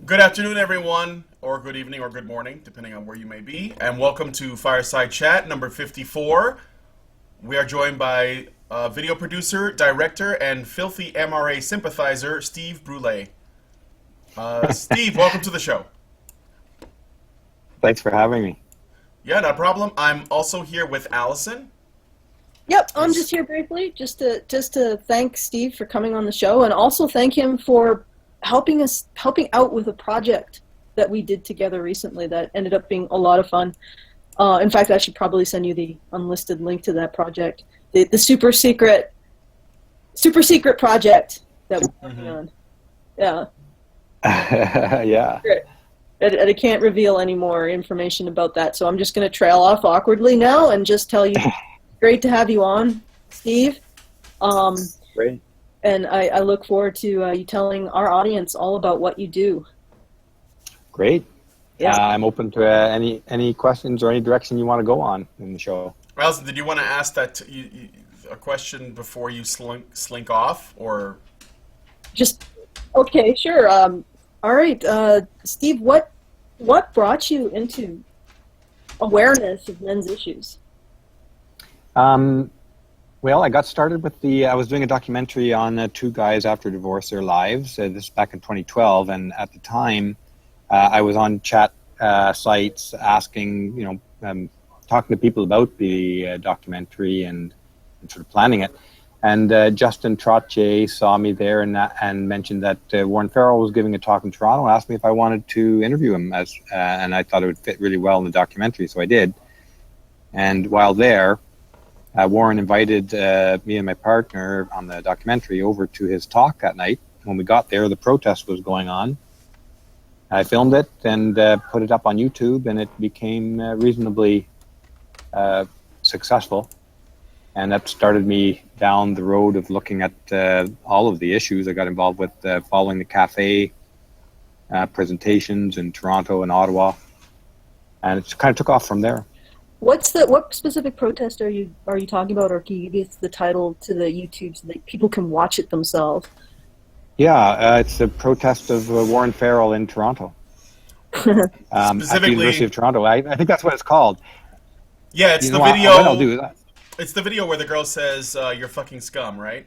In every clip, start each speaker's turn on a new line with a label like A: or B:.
A: Good afternoon, everyone, or good evening, or good morning, depending on where you may be. And welcome to Fireside Chat number 54. We are joined by video producer, director, and filthy MRA sympathizer, Steve Brule. Steve, welcome to the show.
B: Thanks for having me.
A: Yeah, no problem. I'm also here with Allison.
C: Yep, I'm just here briefly, just to thank Steve for coming on the show, and also thank him for helping out with a project that we did together recently that ended up being a lot of fun. In fact, I should probably send you the unlisted link to that project, the super secret project that we're working on. Yeah.
B: Yeah.
C: And I can't reveal any more information about that, so I'm just going to trail off awkwardly now and just tell you, great to have you on, Steve.
B: Great.
C: And I look forward to you telling our audience all about what you do.
B: Great.
C: Yeah.
B: I'm open to any questions or any direction you want to go on in the show.
A: Allison, did you want to ask that a question before you slink off, or?
C: Just okay, sure. All right, Steve. What brought you into awareness of men's issues?
B: Well, I got started with I was doing a documentary on two guys after divorce, their lives. This is back in 2012, and at the time, I was on chat sites asking, talking to people about the documentary and sort of planning it. And Justin Trottier saw me there and mentioned that Warren Farrell was giving a talk in Toronto and asked me if I wanted to interview him, and I thought it would fit really well in the documentary, so I did. And while there, Warren invited me and my partner on the documentary over to his talk that night. When we got there, the protest was going on. I filmed it and put it up on YouTube, and it became reasonably successful. And that started me down the road of looking at all of the issues. I got involved with following the cafe presentations in Toronto and Ottawa, and it kind of took off from there.
C: What specific protest are you talking about, or can you give the title to the YouTube so that people can watch it themselves?
B: Yeah, it's a protest of Warren Farrell in Toronto. At the University of Toronto. I think that's what it's called.
A: Yeah, it's the video. What I'll do is it's the video where the girl says, "You're fucking scum," right?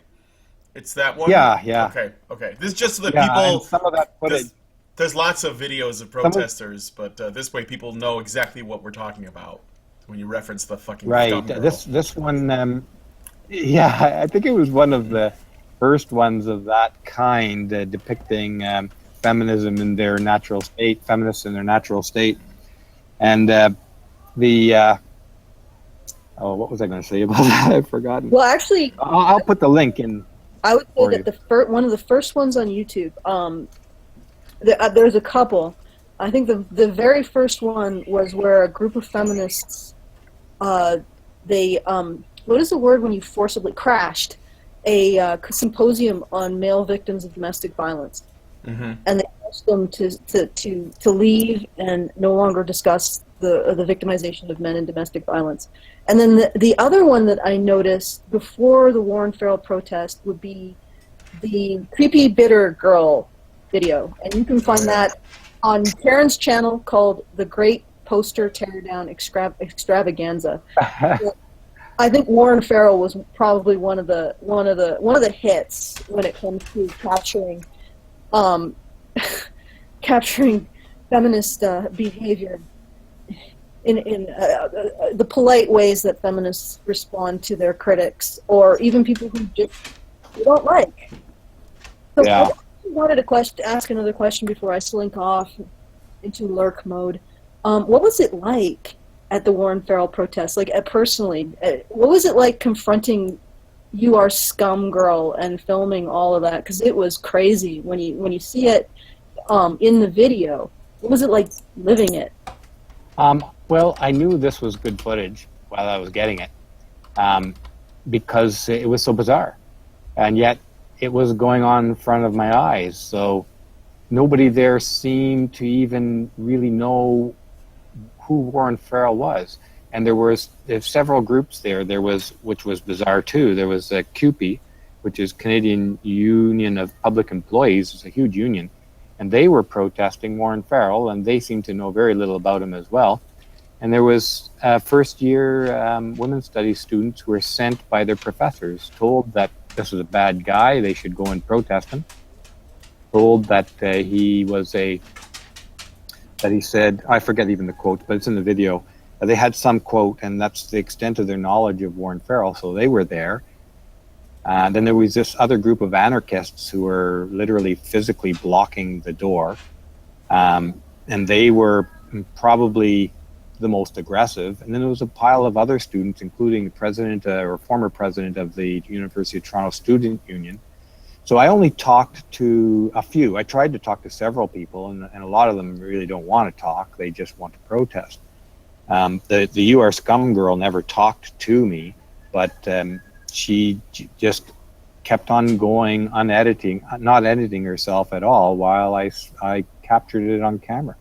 A: It's that one.
B: Yeah.
A: Okay. This is just so that people.
B: And some of that footage.
A: There's lots of videos of protesters, but this way people know exactly what we're talking about when you reference the fucking scum girl.
B: This one, I think it was one of the first ones of that kind, depicting feminism in their natural state, feminists in their natural state, and what was I going to say about that? I've forgotten.
C: Well, actually,
B: I'll put the link in.
C: I would say that one of the first ones on YouTube. There's a couple. I think the very first one was where a group of feminists, what is the word when you forcibly crashed a symposium on male victims of domestic violence, and they asked them to leave and no longer discuss the victimization of men in domestic violence. And then the other one that I noticed before the Warren Farrell protest would be the creepy bitter girl video, and you can find that on Karen's channel called The Great Poster Tear Down Extravaganza. I think Warren Farrell was probably one of the hits when it comes to capturing feminist behavior in the polite ways that feminists respond to their critics, or even people who just don't like. So
B: yeah.
C: I wanted to ask another question before I slink off into lurk mode. What was it like at the Warren Farrell protest? Like, personally, what was it like confronting "You Are Scum" girl and filming all of that? Because it was crazy when you see it in the video. What was it like living it?
B: Well, I knew this was good footage while I was getting it, because it was so bizarre, and yet it was going on in front of my eyes. So nobody there seemed to even really know who Warren Farrell was. And there's several groups there. Which was bizarre too. There was CUPE, which is Canadian Union of Public Employees. It's a huge union. and they were protesting Warren Farrell, and they seemed to know very little about him as well. And there was first-year women's studies students who were sent by their professors, told that this was a bad guy, they should go and protest him, told that he said, I forget even the quote, but it's in the video, they had some quote, and that's the extent of their knowledge of Warren Farrell, so they were there. Then there was this other group of anarchists who were literally physically blocking the door, and they were probably the most aggressive. And then there was a pile of other students, including the president or former president of the University of Toronto Student Union. So I only talked to a few. I tried to talk to several people, and a lot of them really don't want to talk. They just want to protest. The "You Are Scum" girl never talked to me, but she just kept on going, not editing herself at all, while I captured it on camera.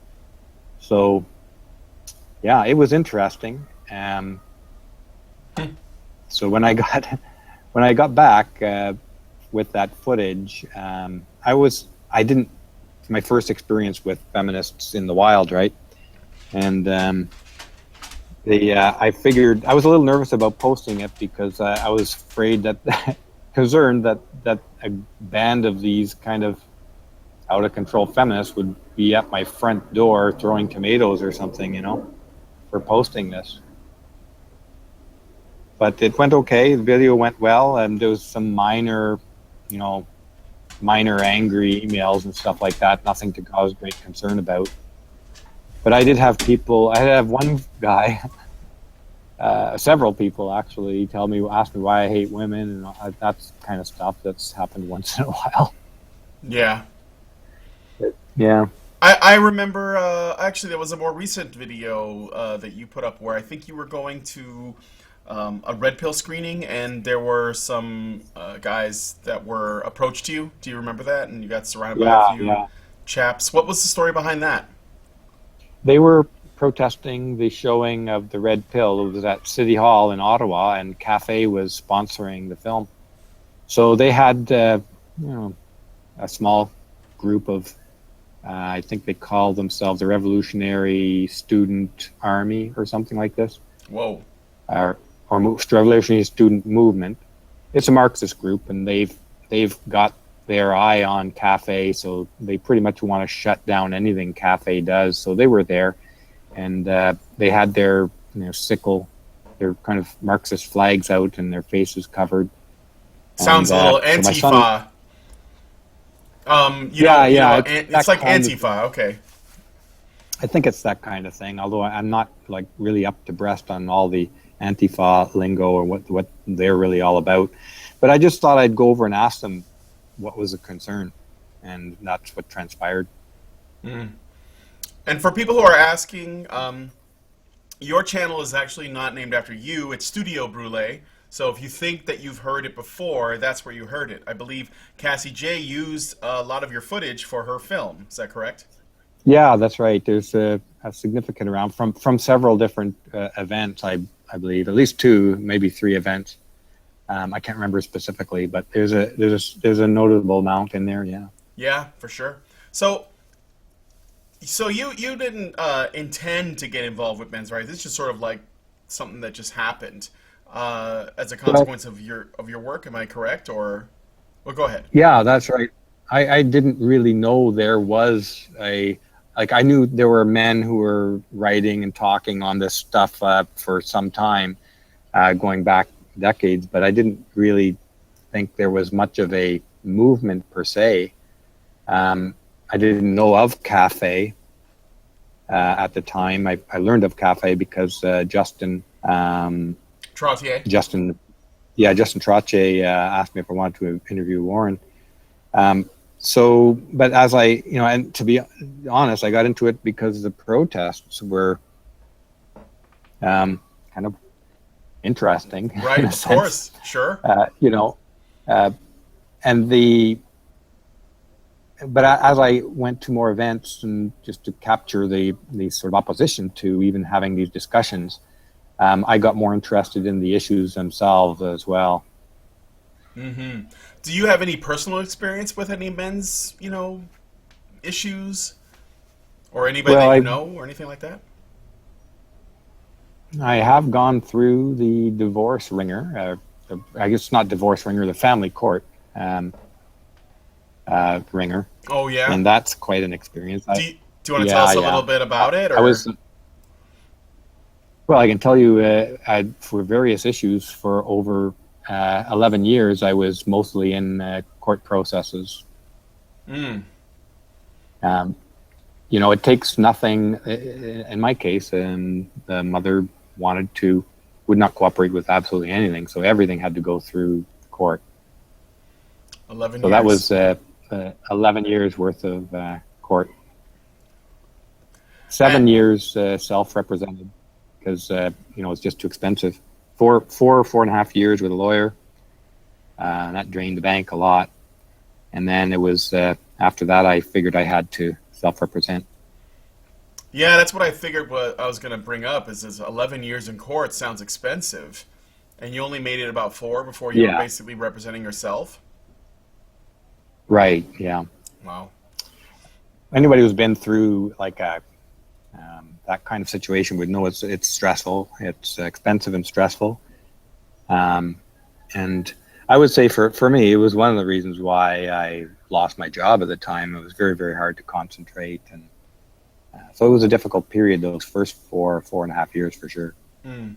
B: So, yeah, it was interesting. So when I got back with that footage, my first experience with feminists in the wild, right? And I figured I was a little nervous about posting it because I was afraid concerned that a band of these kind of out of control feminists would be at my front door throwing tomatoes or something, for posting this. But it went okay. The video went well, and there was some minor angry emails and stuff like that. Nothing to cause great concern about. But I did have one guy, several people actually, ask me why I hate women, and that's kind of stuff that's happened once in a while.
A: Yeah.
B: Yeah.
A: I remember, actually, there was a more recent video that you put up where I think you were going to a red pill screening, and there were some guys that were approached you. Do you remember that? And you got surrounded by a few chaps. What was the story behind that?
B: They were protesting the showing of the red pill. It was at City Hall in Ottawa, and Cafe was sponsoring the film. So they had, a small group of, I think they called themselves the Revolutionary Student Army or something like this.
A: Whoa.
B: Or Revolutionary Student Movement. It's a Marxist group, and they've got their eye on Cafe, so they pretty much want to shut down anything Cafe does. So they were there, and they had their sickle, their kind of Marxist flags out, and their faces covered.
A: Sounds a little Antifa. It's like Antifa. Okay.
B: I think it's that kind of thing. Although I'm not like really up to breast on all the Antifa lingo or what they're really all about, but I just thought I'd go over and ask them what was the concern, and that's what transpired.
A: Mm. And for people who are asking, your channel is actually not named after you; it's Studio Brule. So if you think that you've heard it before, that's where you heard it. I believe Cassie J used a lot of your footage for her film. Is that correct?
B: Yeah, that's right. There's a significant amount from several different events. I believe at least 2, maybe 3 events. I can't remember specifically, but there's a notable amount in there. Yeah.
A: Yeah, for sure. So you didn't intend to get involved with men's rights. It's just sort of like something that just happened as a consequence of your work. Am I correct? Or, well, go ahead.
B: Yeah, that's right. I didn't really know there was I knew there were men who were writing and talking on this stuff for some time, going back decades, but I didn't really think there was much of a movement per se. I didn't know of Cafe at the time. I learned of Cafe because Justin
A: Trottier.
B: Justin Trottier asked me if I wanted to interview Warren. But as and to be honest, I got into it because the protests were kind of interesting.
A: Right, of course, sure.
B: But as I went to more events and just to capture the sort of opposition to even having these discussions, I got more interested in the issues themselves as well.
A: Mm-hmm. Do you have any personal experience with any men's, issues, or anybody
B: Well,
A: that you know, or anything like that?
B: I have gone through the divorce ringer. I guess not divorce ringer, the family court um, ringer,
A: Oh yeah.
B: and that's quite an experience.
A: Do you want to tell
B: Yeah,
A: us a little
B: yeah.
A: bit about it,
B: I
A: or?
B: was Well, I can tell you, for various issues for over 11 years, I was mostly in court processes.
A: Mm.
B: Um, it takes nothing. In my case, the mother would not cooperate with absolutely anything, so everything had to go through court.
A: 11
B: So that was
A: years.
B: 11 years worth of court.
A: And
B: 7 years self-represented because it's just too expensive. 4.5 years with a lawyer. That drained the bank a lot. And then it was after that I figured I had to self-represent.
A: yeah, that's what I figured. What I was going to bring up is 11 years in court sounds expensive, and you only made it about 4 before you were
B: Yeah,
A: basically representing yourself.
B: right. Yeah.
A: Wow.
B: Anybody who's been through like that kind of situation would know it's stressful. It's expensive and stressful. Um, and I would say for me, it was one of the reasons why I lost my job at the time. It was very, very hard to concentrate. And so it was a difficult period, those first 4.5 years for sure.
A: Mm.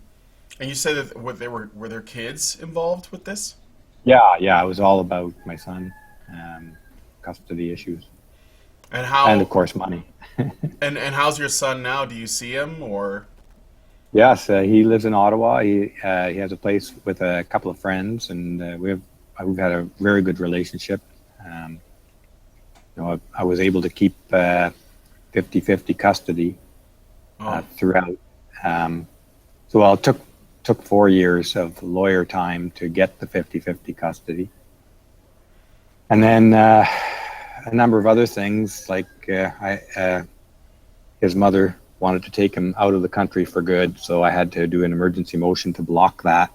A: And you said that were there kids involved with this?
B: Yeah, yeah, it was all about my son, um, custody issues,
A: And
B: and of
A: how
B: course money.
A: and how's your son now? Do you see him or?
B: Yes, he lives in Ottawa. He has a place with a couple of friends, and we've had a very good relationship. Um, I was able to keep 50-50 custody
A: Oh,
B: throughout. So well, it took 4 years of lawyer time to get the 50-50 custody, and then a number of other things like his mother wanted to take him out of the country for good, so I had to do an emergency motion to block that,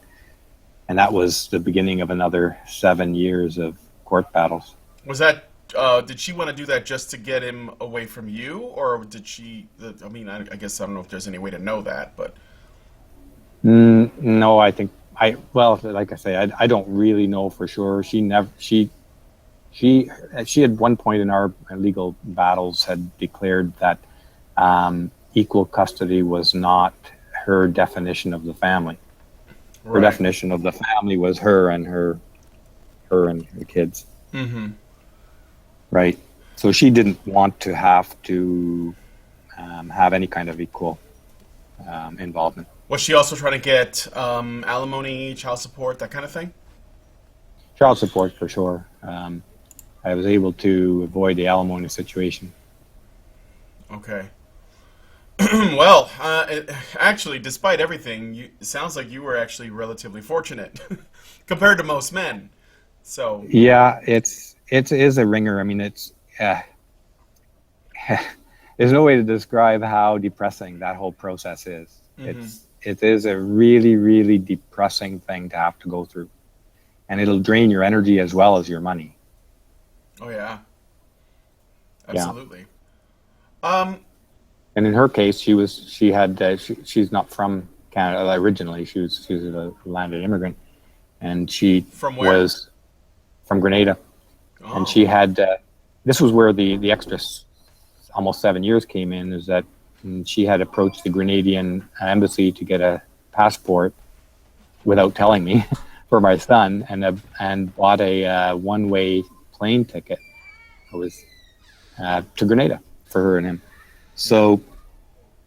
B: and that was the beginning of another 7 years of court battles.
A: was that? Did she want to do that just to get him away from you, or did she? I mean, I guess I don't know if there's any way to know that, but
B: No, I think well, like I say, I don't really know for sure. She at one point in our legal battles had declared that equal custody was not her definition of the family. Her
A: right.
B: definition of the family was her and the kids,
A: Mm-hmm.
B: right? So she didn't want to have to have any kind of equal involvement.
A: Was she also trying to get alimony, child support, that kind of thing?
B: Child support for sure. I was able to avoid the alimony situation.
A: Okay. Well, actually, despite everything, it sounds like you were actually relatively fortunate compared to most men. So,
B: Yeah, it is a ringer. I mean, there's no way to describe how depressing that whole process is.
A: hmm
B: It is a really, really depressing thing to have to go through, and it'll drain your energy as well as your money.
A: oh yeah,
B: Yeah.
A: absolutely. Um,
B: And in her case, she's not from Canada originally. She was a landed immigrant, and she
A: from where?
B: was from Grenada, and
A: Oh,
B: she had this was where the extra almost 7 years came in. Is that she had approached the Grenadian embassy to get a passport without telling me for my son, and bought a one-way plane ticket. It was to Grenada for her and him.
A: yeah.
B: So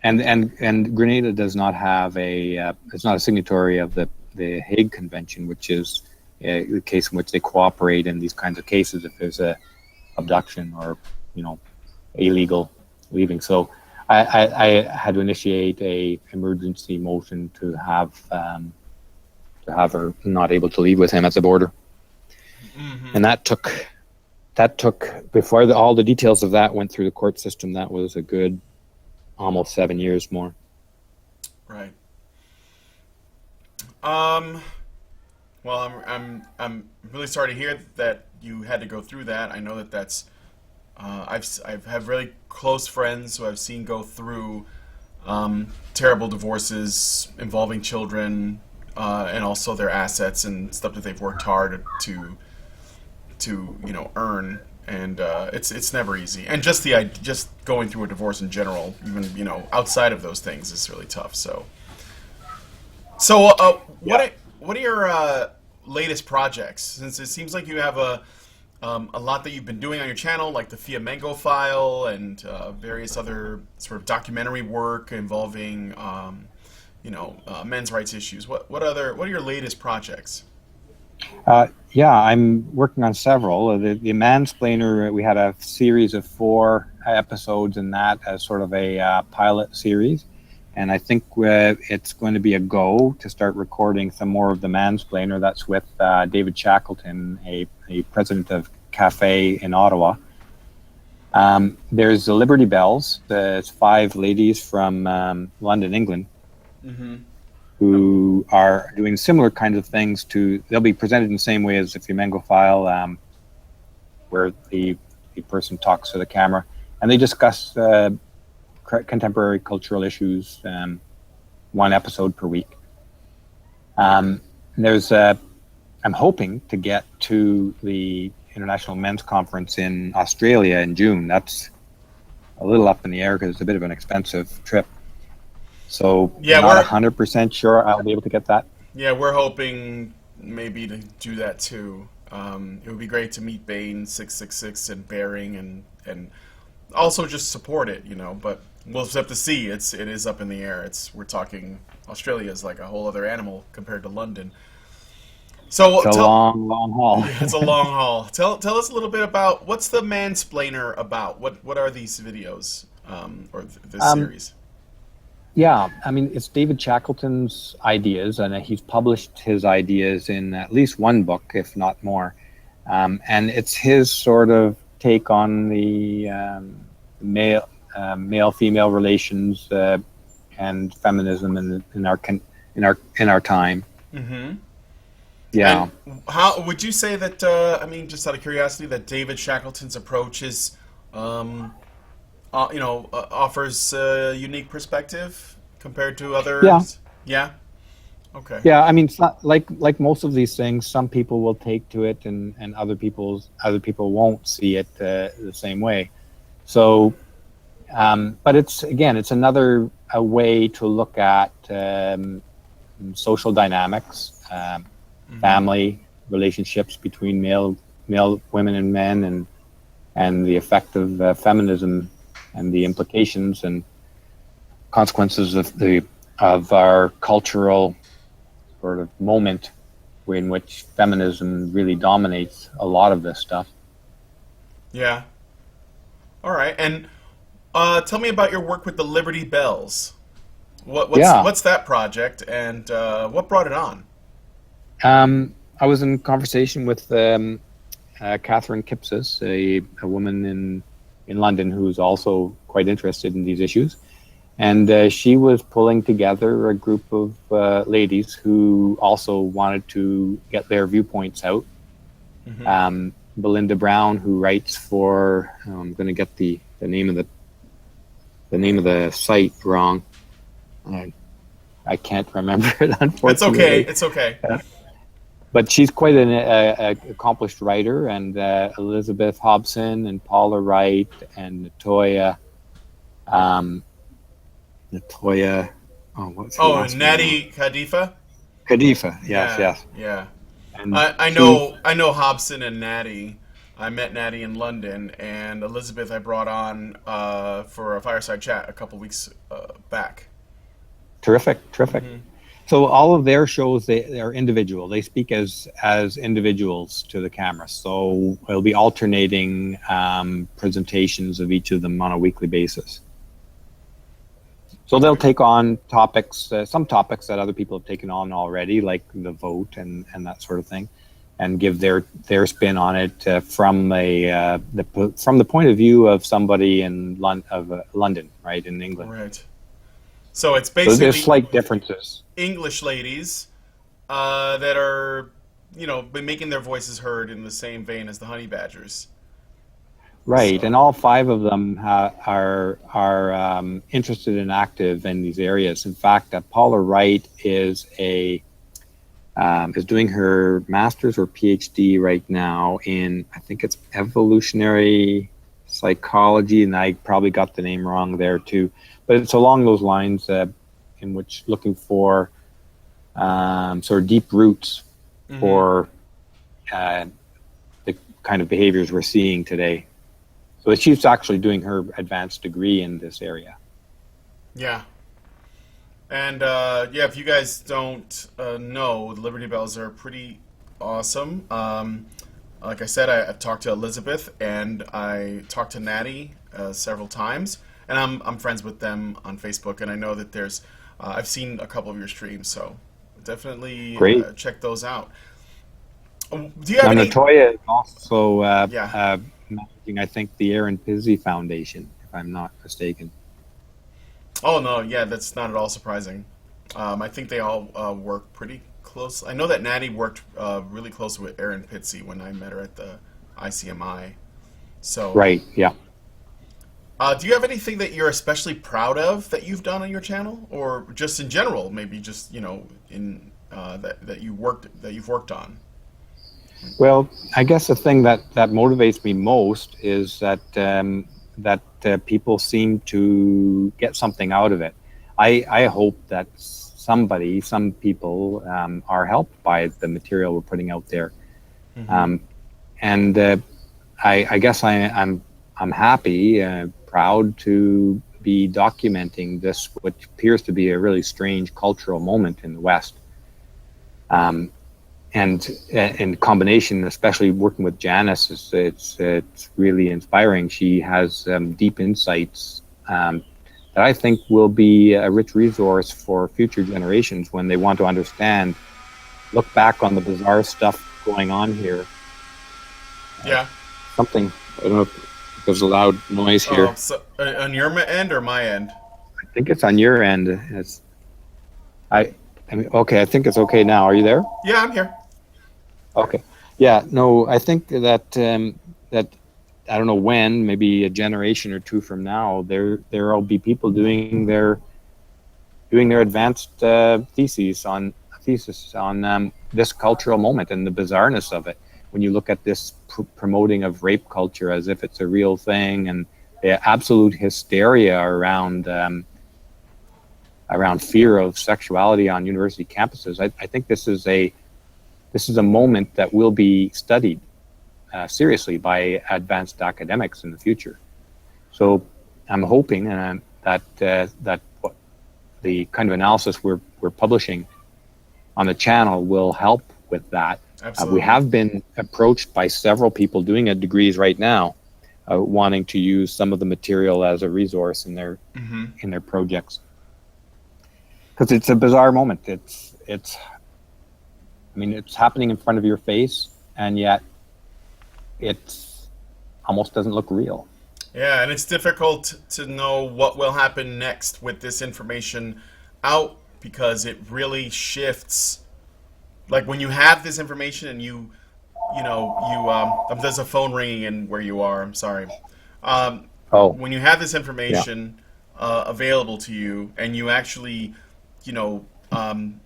B: and Grenada does not have it's not a signatory of the Hague Convention, which is the case in which they cooperate in these kinds of cases if there's a abduction or illegal leaving. So I had to initiate a emergency motion to have her not able to leave with him at the border,
A: hmm
B: and that took before all the details of that went through the court system. That was a good almost 7 years more.
A: Right. Um. Well, I'm really sorry to hear that you had to go through that. I know that that's I've had really close friends who I've seen go through terrible divorces involving children, and also their assets and stuff that they've worked hard to earn. And it's never easy. And just going through a divorce in general, even outside of those things, is really tough. So what are your latest projects? Since it seems like you have a lot that you've been doing on your channel, like the Flamengo file and various other sort of documentary work involving men's rights issues. What are your latest projects?
B: Yeah, I'm working on several. The Mansplainer, we had a series of 4 episodes in that as sort of a pilot series. And I think it's going to be a go to start recording some more of the Mansplainer. That's with David Shackleton, a president of Cafe in Ottawa. There's the Liberty Bells. It's 5 ladies from London, England, who are doing similar kinds of things. They'll be presented in the same way as the Flamengo file, where the person talks to the camera, and they discuss contemporary cultural issues, 1 episode per week. I'm hoping to get to the International Men's Conference in Australia in June. That's a little up in the air because it's a bit of an expensive trip. So
A: yeah,
B: not 100% sure I'll be able to get that.
A: Yeah, we're hoping maybe to do that too. It would be great to meet Bain 666 and Bering and also just support it, but we'll just have to see. It is up in the air. We're talking Australia is like a whole other animal compared to London. So
B: it's a long haul.
A: It's a long haul. Tell us a little bit about what's the Mansplainer about. What are these videos or this series?
B: Yeah, I mean, it's David Shackleton's ideas, and he's published his ideas in at least 1 book, if not more. And it's his sort of take on the male-female relations and feminism in our time.
A: Mm-hmm.
B: Yeah.
A: And how would you say that? Just out of curiosity, that David Shackleton's approach is, offers a unique perspective compared to others.
B: Yeah.
A: Yeah. Okay.
B: Yeah, I mean, it's not like most of these things. Some people will take to it, and other people won't see it the same way. So, but it's another way to look at social dynamics. Family relationships between male women and men, and the effect of feminism and the implications and consequences of our cultural sort of moment in which feminism really dominates a lot of this stuff.
A: Yeah. All right, and tell me about your work with the Liberty Bells. What's that project, and what brought it on?
B: I was in conversation with Catherine Kipsis, a woman in London who's also quite interested in these issues. And she was pulling together a group of ladies who also wanted to get their viewpoints out. Mm-hmm. Belinda Brown, who writes for, I'm going to get the name of the site wrong. I can't remember it, unfortunately.
A: It's okay.
B: But she's quite an accomplished writer, and Elizabeth Hobson and Paula Wright and Natoya. What's her last
A: Natty
B: name?
A: Khalifa.
B: Khalifa, yes.
A: Yeah.
B: And
A: I know Hobson and Natty. I met Natty in London, and Elizabeth I brought on for a Fireside Chat a couple weeks back.
B: Terrific.
A: Mm-hmm.
B: So all of their shows, they are individual. They speak as individuals to the camera. So it'll be alternating presentations of each of them on a weekly basis. So they'll take on topics, some topics that other people have taken on already, like the vote and that sort of thing, and give their spin on it from the point of view of somebody in London, right, in England.
A: Right. So it's basically
B: there's slight differences.
A: English ladies that are, been making their voices heard in the same vein as the honey badgers.
B: Right, and
A: So,
B: all five of them are interested and active in these areas. In fact, Paula Wright is doing her master's or PhD right now in, I think it's evolutionary psychology, and I probably got the name wrong there too, but it's along those lines, in which looking for sort of deep roots
A: hmm,
B: for uh, the kind of behaviors we're seeing today. So she's actually doing her advanced degree in this area.
A: yeah. And yeah, if you guys don't know, Liberty Bells are pretty awesome. Like I said, I've talked to Elizabeth and I talked to Natty several times, and I'm friends with them on Facebook, and I know that there's I've seen a couple of your streams, so definitely
B: Great.
A: check those out. Do you have
B: Now,
A: any?
B: Natoya is also
A: Yeah.
B: managing, I think, the Aaron Pizzey Foundation, if I'm not mistaken.
A: Oh no, yeah, that's not at all surprising. I think they all work pretty close. I know that Natty worked really close with Erin Pitsey when I met her at the ICMI. So,
B: Right, yeah.
A: do you have anything that you're especially proud of that you've done on your channel, or just in general, maybe just in that you've worked on?
B: Well, I guess the thing that motivates me most is that people seem to get something out of it. I hope that some people are helped by the material we're putting out there,
A: Hmm.
B: um, and I guess I'm happy, proud to be documenting this, which appears to be a really strange cultural moment in the West. Um, and in combination, especially working with Janice, it's really inspiring. She has deep insights that I think will be a rich resource for future generations when they want to understand, look back on the bizarre stuff going on here. Uh,
A: Yeah.
B: Something, I don't know if there's a loud noise
A: Oh,
B: here.
A: so on your end or my end?
B: I think it's on your end. I, I mean, okay, I think it's okay now. Are you there?
A: Yeah, I'm here.
B: Okay. Yeah, no, I think that I don't know when, maybe a generation or two from now, there'll be people doing their advanced thesis on this cultural moment and the bizarreness of it. When you look at this promoting of rape culture as if it's a real thing, and the absolute hysteria around fear of sexuality on university campuses, I think this is a moment that will be studied seriously by advanced academics in the future. So I'm hoping that the kind of analysis we're publishing on the channel will help with that. We
A: Absolutely.
B: have been approached by several people doing degrees right now, wanting to use some of the material as a resource
A: Hmm.
B: in their projects, because it's a bizarre moment. It's I mean, it's happening in front of your face, and yet it almost doesn't look real.
A: Yeah, and it's difficult to know what will happen next with this information out because it really shifts. Like when you have this information and there's a phone ringing in where you are. I'm sorry. Um,
B: Oh,
A: when you have this
B: yeah.
A: information available to you and you actually, you know, um,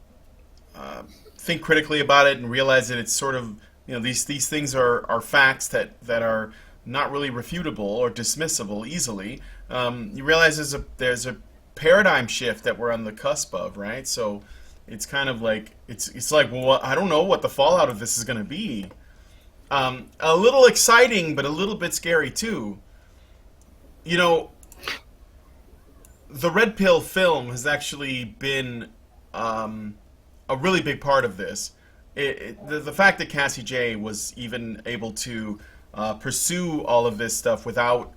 A: uh, think critically about it and realize that it's sort of these things are facts that are not really refutable or dismissible easily. You realize there's a paradigm shift that we're on the cusp of, right? So it's kind of like it's like, well, I don't know what the fallout of this is going to be. A little exciting, but a little bit scary too. You know, the Red Pill film has actually been a really big part of this. The fact that Cassie J was even able to pursue all of this stuff without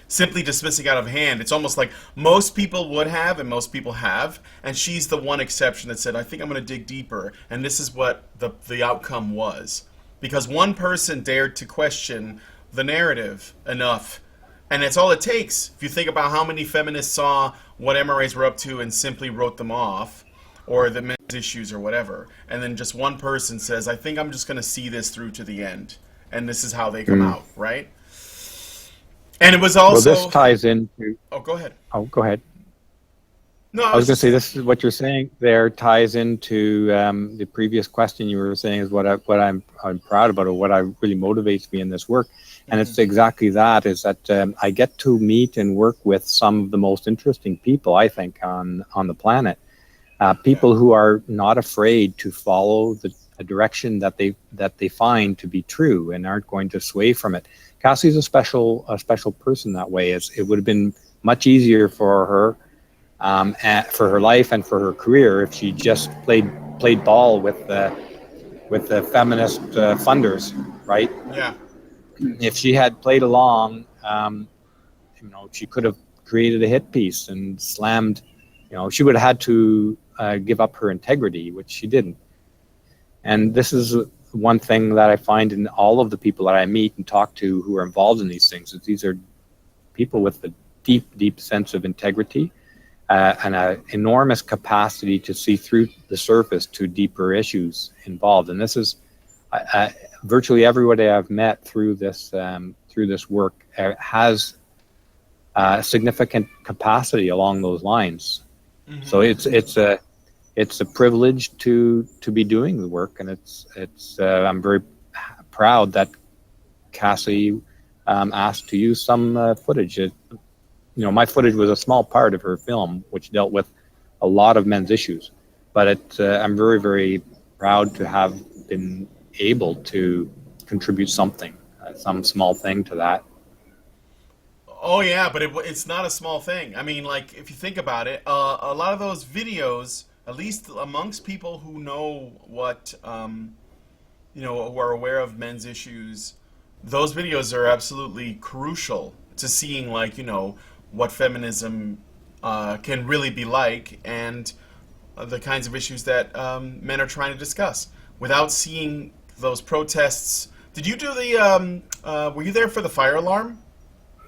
A: simply dismissing out of hand, it's almost like most people would have, and most people have, and she's the one exception that said, "I think I'm going to dig deeper," and this is what the outcome was, because one person dared to question the narrative enough. And that's all it takes. If you think about how many feminists saw what MRAs were up to and simply wrote them off, or the men's issues or whatever, and then just one person says, I think I'm just going to see this through to the end. and this is how they come out, right? And it was also.
B: Well, this ties into.
A: Oh, go ahead.
B: Oh, go ahead.
A: No,
B: I was going to say this is what you're saying there ties into the previous question you were saying is what I'm proud about, or what really motivates me in this work, and it's exactly that, is that I get to meet and work with some of the most interesting people, I think, on the planet. People who are not afraid to follow the direction that they find to be true and aren't going to sway from it. Cassie's a special person that way. It would have been much easier for her. For her life and for her career, if she just played ball with the feminist funders, right?
A: Yeah.
B: If she had played along, she could have created a hit piece and slammed. She would have had to give up her integrity, which she didn't. And this is one thing that I find in all of the people that I meet and talk to who are involved in these things, is these are people with a deep sense of integrity. And an enormous capacity to see through the surface to deeper issues involved. And this is virtually everybody I've met through this work has significant capacity along those lines. Mm-hmm. So it's a privilege to be doing the work, and I'm very proud that Cassie asked to use some footage. My footage was a small part of her film, which dealt with a lot of men's issues. But I'm very, very proud to have been able to contribute something, some small thing to that.
A: Oh, yeah, but it's not a small thing. I mean, like, if you think about it, a lot of those videos, at least amongst people who know what, who are aware of men's issues, those videos are absolutely crucial to seeing, like, what feminism can really be like, and the kinds of issues that men are trying to discuss. Without seeing those protests, did you do were you there for the fire alarm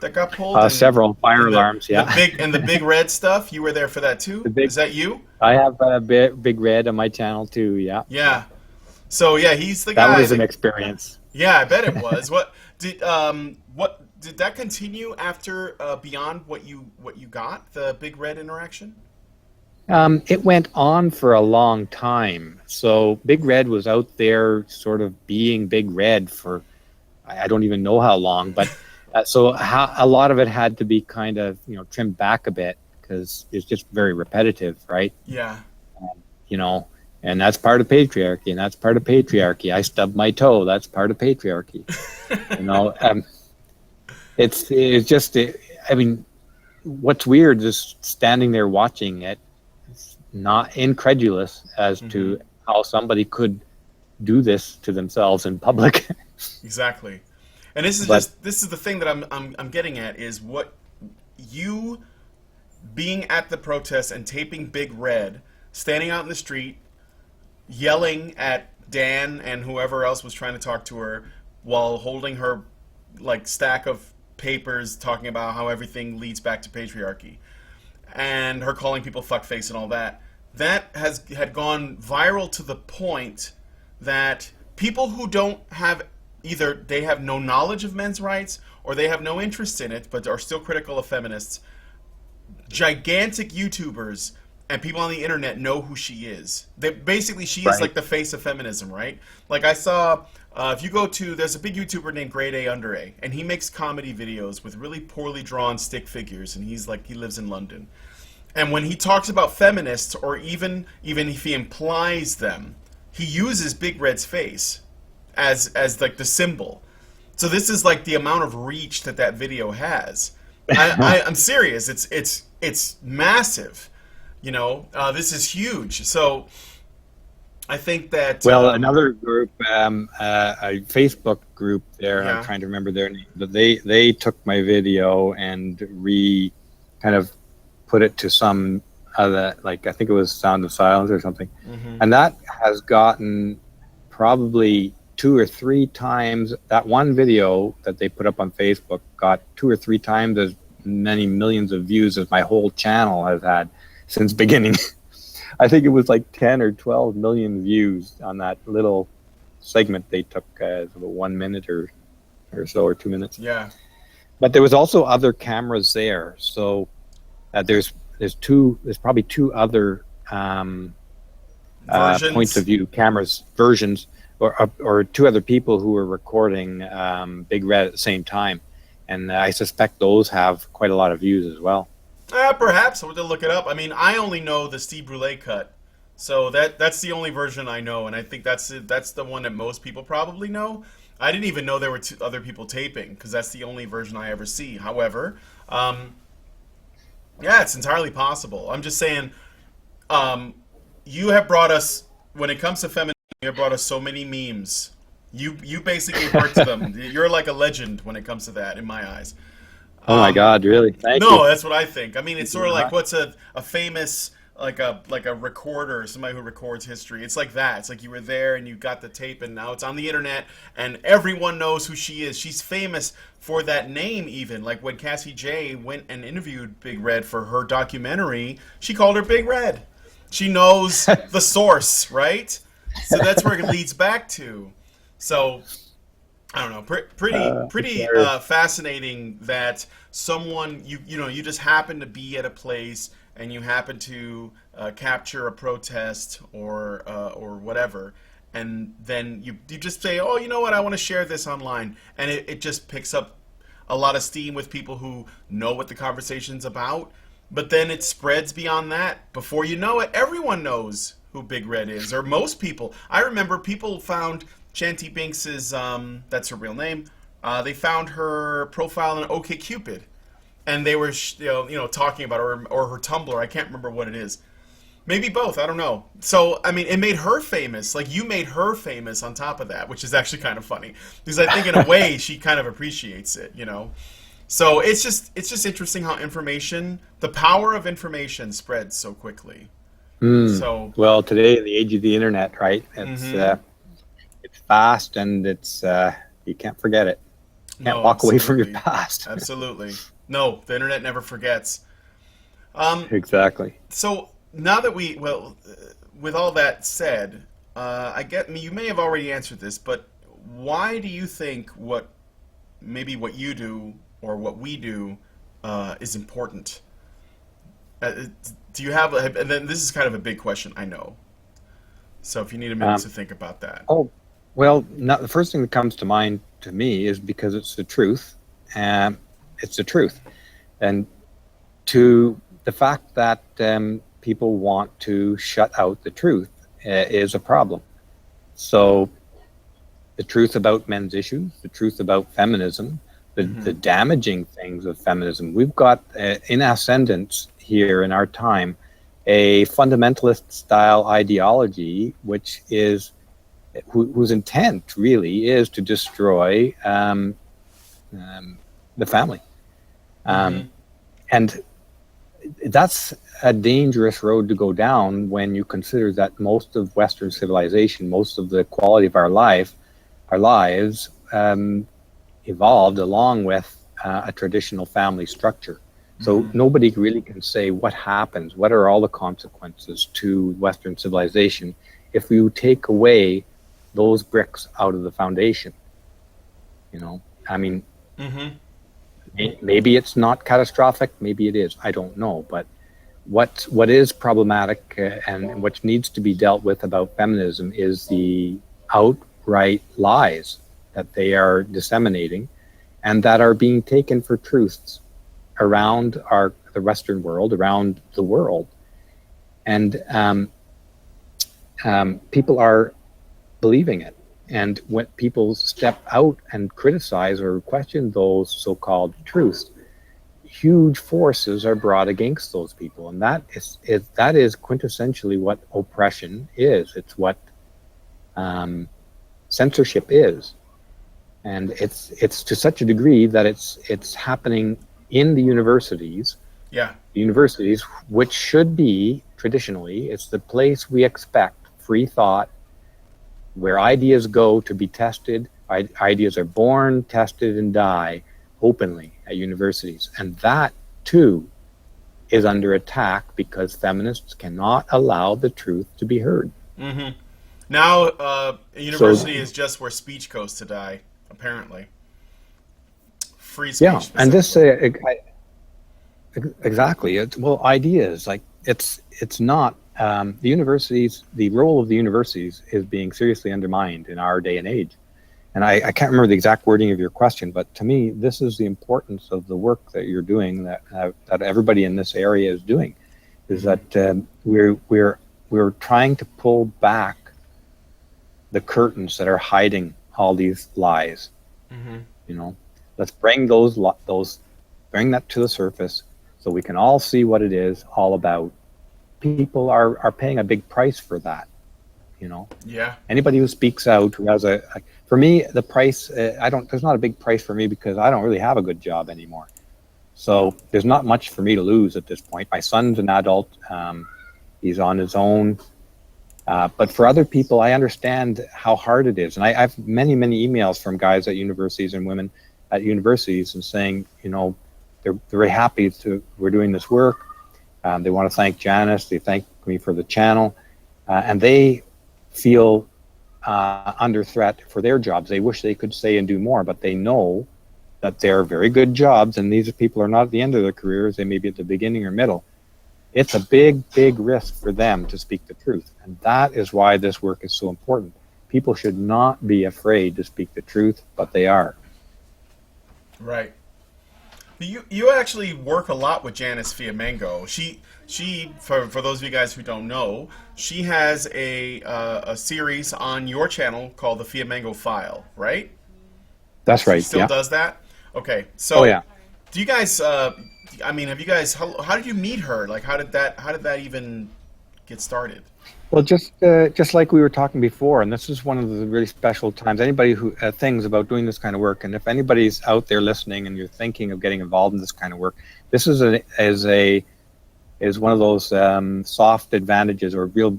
A: that got pulled?
B: Several fire alarms, yeah.
A: The big red stuff, you were there for that too? Is that you?
B: I have a big red on my channel too, yeah.
A: Yeah. So yeah, he's the guy.
B: That was an experience.
A: Yeah, I bet it was. Did that continue after beyond what you got, the Big Red interaction?
B: It went on for a long time. So Big Red was out there sort of being Big Red for I don't even know how long, but a lot of it had to be kind of trimmed back a bit because it's just very repetitive, right? Yeah. And that's part of patriarchy, and that's part of patriarchy. I stubbed my toe. That's part of patriarchy. It's just, I mean, what's weird is standing there watching it, not incredulous as to how somebody could do this to themselves in public.
A: Exactly. And this is the thing that I'm getting at, is what you being at the protest and taping Big Red, standing out in the street, yelling at Dan and whoever else was trying to talk to her while holding her stack of papers talking about how everything leads back to patriarchy, and her calling people fuckface and all that had gone viral to the point that people who don't have, either they have no knowledge of men's rights or they have no interest in it but are still critical of feminists, gigantic YouTubers and people on the internet know who she is. She is like the face of feminism, right? Like I saw, if you go to, there's a big YouTuber named Grade A Under A, and he makes comedy videos with really poorly drawn stick figures, and he lives in London. And when he talks about feminists, or even if he implies them, he uses Big Red's face as like the symbol. So this is like the amount of reach that video has. I'm serious. It's massive. This is huge. So I think that
B: another group, a Facebook group there, I'm trying to remember their name, but they took my video and kind of put it to some other, like I think it was Sound of Silence or something, and that has gotten probably 2 or 3 times, that one video that they put up on Facebook got 2 or 3 times as many millions of views as my whole channel has had since beginning. I think it was like 10 or 12 million views on that little segment they took, about 1 minute or so, or 2 minutes.
A: Yeah.
B: But there was also other cameras there, so there's probably two other points of view cameras versions, or two other people who were recording Big Red at the same time, and I suspect those have quite a lot of views as well.
A: Perhaps I'll have to look it up. I mean, I only know the Steve Brule cut, so that's the only version I know, and I think that's the one that most people probably know. I didn't even know there were other people taping, because that's the only version I ever see. However, yeah, it's entirely possible. I'm just saying, you have brought us, when it comes to feminism, you have brought us so many memes. You basically worked to them. You're like a legend when it comes to that, in my eyes.
B: Oh my God, really? Thank you.
A: No, that's what I think. I mean, it's sort of like what's a famous like a recorder, somebody who records history. It's like that. It's like you were there and you got the tape, and now it's on the internet, and everyone knows who she is. She's famous for that name, even. Like when Cassie J went and interviewed Big Red for her documentary, she called her Big Red. She knows the source, right? So that's where it leads back to. So I don't know, pretty fascinating that someone you just happen to be at a place and you happen to capture a protest or whatever, and then you just say, oh, you know what, I want to share this online, and it just picks up a lot of steam with people who know what the conversation's about. But then it spreads beyond that. Before you know it, everyone knows who Big Red is, or most people. I remember people found Shanti Binks's, that's her real name. They found her profile on OkCupid, and they were talking about her, or her Tumblr. I can't remember what it is. Maybe both. I don't know. So I mean, it made her famous. Like you made her famous on top of that, which is actually kind of funny because I think in a way she kind of appreciates it. So it's just interesting how the power of information spreads so quickly. So
B: well, today in the age of the internet, right? It's fast, and it's you can't forget it. You can't walk away from your past.
A: Absolutely. No, the internet never forgets.
B: Exactly.
A: So now that with all that said, you may have already answered this, but why do you think what you do or what we do is important? Do you have? And then this is kind of a big question, I know. So if you need a minute to think about that.
B: Oh, well, the first thing that comes to mind to me is because it's the truth. It's the truth, and to the fact that people want to shut out the truth is a problem. So the truth about men's issues, the truth about feminism, the damaging things of feminism. We've got in ascendance here in our time a fundamentalist style ideology, which is whose intent really is to destroy the family, and that's a dangerous road to go down when you consider that most of Western civilization, most of the quality of our lives, evolved along with a traditional family structure. So nobody really can say what happens, what are all the consequences to Western civilization if you take away those bricks out of the foundation. I mean, maybe it's not catastrophic, maybe it is, I don't know. But what is problematic and what needs to be dealt with about feminism is the outright lies that they are disseminating and that are being taken for truths around the Western world, around the world. And people are believing it. And when people step out and criticize or question those so-called truths, huge forces are brought against those people. And that is quintessentially what oppression is. It's what censorship is. And it's to such a degree that it's happening in the universities.
A: Yeah.
B: The universities, which should be traditionally, it's the place we expect free thought, where ideas go to be tested. Ideas are born, tested, and die openly at universities. And that, too, is under attack because feminists cannot allow the truth to be heard.
A: Now,
B: So
A: university is just where speech goes to die, apparently. Free
B: yeah,
A: speech,
B: and this
A: specifically.
B: exactly. Well, ideas like it's not the universities. The role of the universities is being seriously undermined in our day and age. And I can't remember the exact wording of your question, but to me, this is the importance of the work that you're doing, that everybody in this area is doing, is
A: Hmm.
B: that we're trying to pull back the curtains that are hiding all these lies.
A: Hmm.
B: You know, let's bring those bring that to the surface so we can all see what it is all about. People are paying a big price for that. You know,
A: Yeah.
B: anybody who speaks out, who has for me, the price, I don't, there's not a big price for me because I don't really have a good job anymore. So there's not much for me to lose at this point. My son's an adult. He's on his own. But for other people, I understand how hard it is. And I've many emails from guys at universities and women at universities and saying, you know, they're very happy we're doing this work. They want to thank Janice. They thank me for the channel. And they feel under threat for their jobs. They wish they could say and do more, but they know that they're very good jobs, and these people are not at the end of their careers. They may be at the beginning or middle. It's a big risk for them to speak the truth, and that is why this work is so important. People should not be afraid to speak the truth, but they are.
A: Right. You actually work a lot with Janice Fiamengo. She for those of you guys who don't know, she has a series on your channel called the Fiamengo File, right?
B: That's
A: She
B: right.
A: still
B: Yeah.
A: does that. Okay,
B: Oh
A: so
B: yeah.
A: do you guys? I mean, have you guys? How did you meet her? Like, how did that even get started?
B: Well, just like we were talking before, and this is one of the really special times. Anybody who things about doing this kind of work, and if anybody's out there listening and you're thinking of getting involved in this kind of work, this is one of those soft advantages or real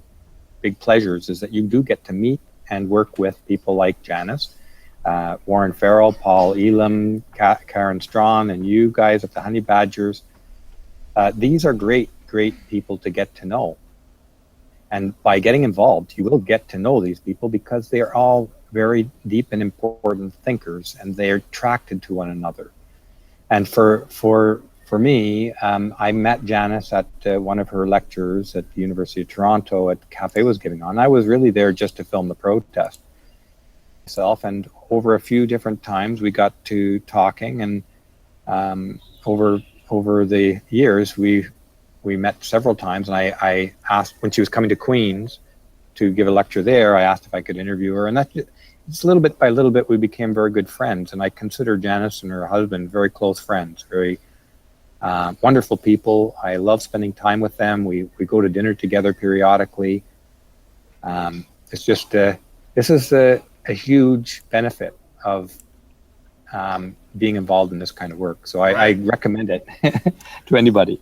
B: big pleasures, is that you do get to meet and work with people like Janice, Warren Farrell, Paul Elam, Karen Strawn, and you guys at the Honey Badgers. These are great people to get to know. And by getting involved, you will get to know these people because they are all very deep and important thinkers, and they are attracted to one another. And for me, I met Janice at one of her lectures at the University of Toronto at Cafe was giving on. I was really there just to film the protest myself, and over a few different times we got to talking, and over the years we met several times, and I asked when she was coming to Queens to give a lecture there. I asked if I could interview her, and that just little bit by little bit we became very good friends. And I consider Janice and her husband very close friends, very wonderful people. I love spending time with them. We go to dinner together periodically. It's just this is a huge benefit of being involved in this kind of work. So I
A: Right.
B: recommend it to anybody.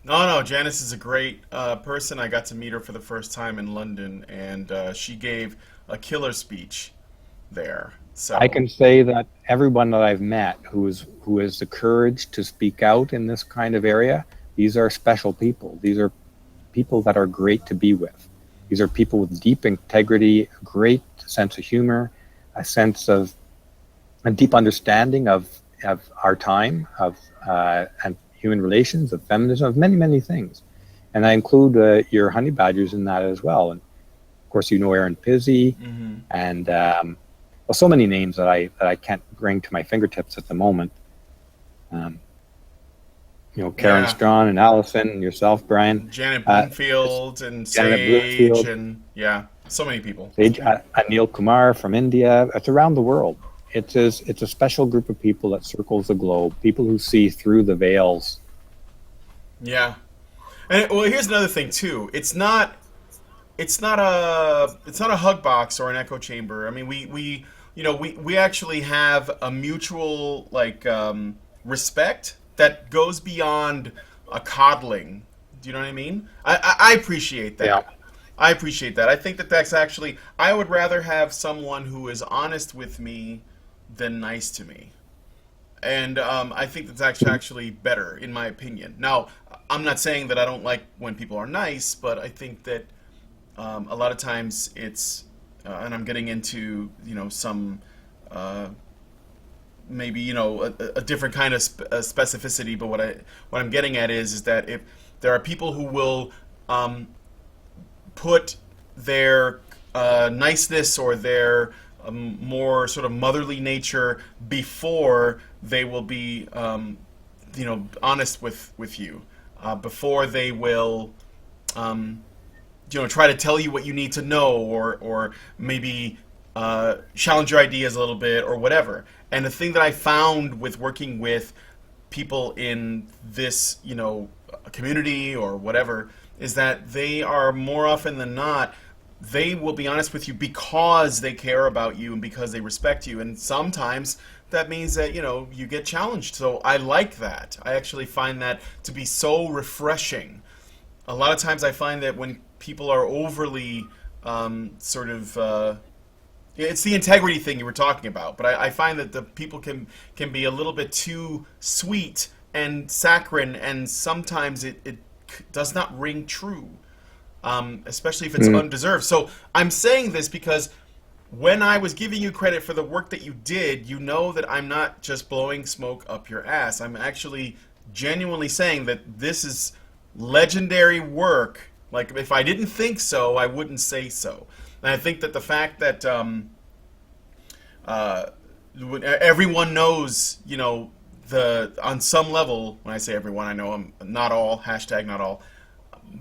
A: No, no, Janice is a great person. I got to meet her for the first time in London, and she gave a killer speech there.
B: I
A: So,
B: can say that everyone that I've met who has the courage to speak out in this kind of area, these are special people. These are people that are great to be with. These are people with deep integrity, a great sense of humor, a deep understanding of our time, of and human relations, of feminism, of many things. And I include your honey badgers in that as well. And of course, you know Aaron Pizzi,
A: hmm.
B: and well, so many names that I can't bring to my fingertips at the moment. Um, you know, Karen
A: Yeah,
B: Strawn and Allison and yourself, Brian.
A: Janet
B: Uh,
A: Bloomfield and
B: Janet
A: Sage,
B: Bluefield,
A: and yeah, so many people.
B: Sage, Anil Kumar from India. It's around the world. It's a special group of people that circles the globe. People who see through the veils.
A: Yeah, and well, here's another thing too. It's not a hug box or an echo chamber. I mean, we actually have a mutual respect that goes beyond a coddling. Do you know what I mean? I appreciate
B: Yeah.
A: that. I appreciate that. I think that that's actually, I would rather have someone who is honest with me than nice to me. And I think that's actually better, in my opinion. Now, I'm not saying that I don't like when people are nice, but I think that a lot of times it's, and I'm getting into, some maybe, a different kind of specificity, but what I'm getting at is that if there are people who will put their niceness or their more sort of motherly nature before they will be, honest with you, before they will, try to tell you what you need to know, or maybe challenge your ideas a little bit, or whatever. And the thing that I found with working with people in this, community or whatever, is that they are more often than not, they will be honest with you because they care about you and because they respect you. And sometimes that means that, you get challenged. So I like that. I actually find that to be so refreshing. A lot of times I find that when people are overly it's the integrity thing you were talking about, but I find that the people can be a little bit too sweet and saccharine, and sometimes it does not ring true, especially if it's undeserved. So I'm saying this because when I was giving you credit for the work that you did, you know that I'm not just blowing smoke up your ass. I'm actually genuinely saying that this is legendary work. Like, if I didn't think so, I wouldn't say so. And I think that the fact that everyone knows, on some level, when I say everyone, I know I'm not all, hashtag not all,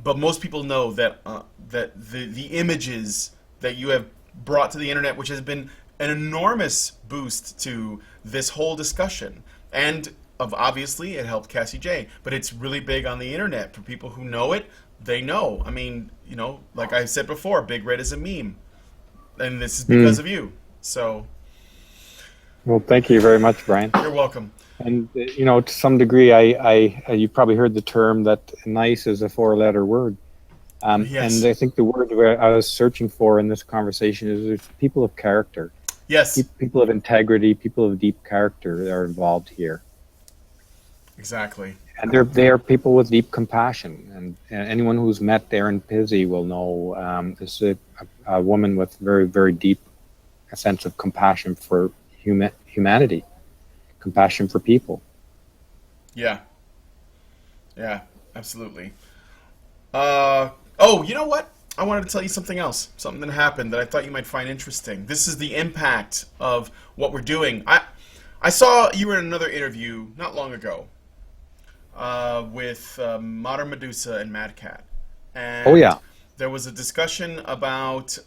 A: but most people know that that the images that you have brought to the internet, which has been an enormous boost to this whole discussion, and obviously it helped Cassie J, but it's really big on the internet. For people who know it, they know. I mean, like I said before, Big Red is a meme, and this is because of you. So,
B: well, thank you very much, Brian.
A: You're welcome.
B: And to some degree, I you probably heard the term that nice is a 4-letter word.
A: Yes.
B: And I think the word where I was searching for in this conversation is people of character.
A: Yes.
B: People of integrity, people of deep character that are involved here.
A: Exactly.
B: And they are people with deep compassion. And anyone who's met Erin Pizzi will know this is a woman with very, very deep a sense of compassion for humanity, compassion for people.
A: Yeah. Yeah, absolutely. Oh, you know what? I wanted to tell you something else. Something that happened that I thought you might find interesting. This is the impact of what we're doing. I saw you were in another interview not long ago with Modern Medusa and Mad Cat. And
B: oh, yeah.
A: There was a discussion about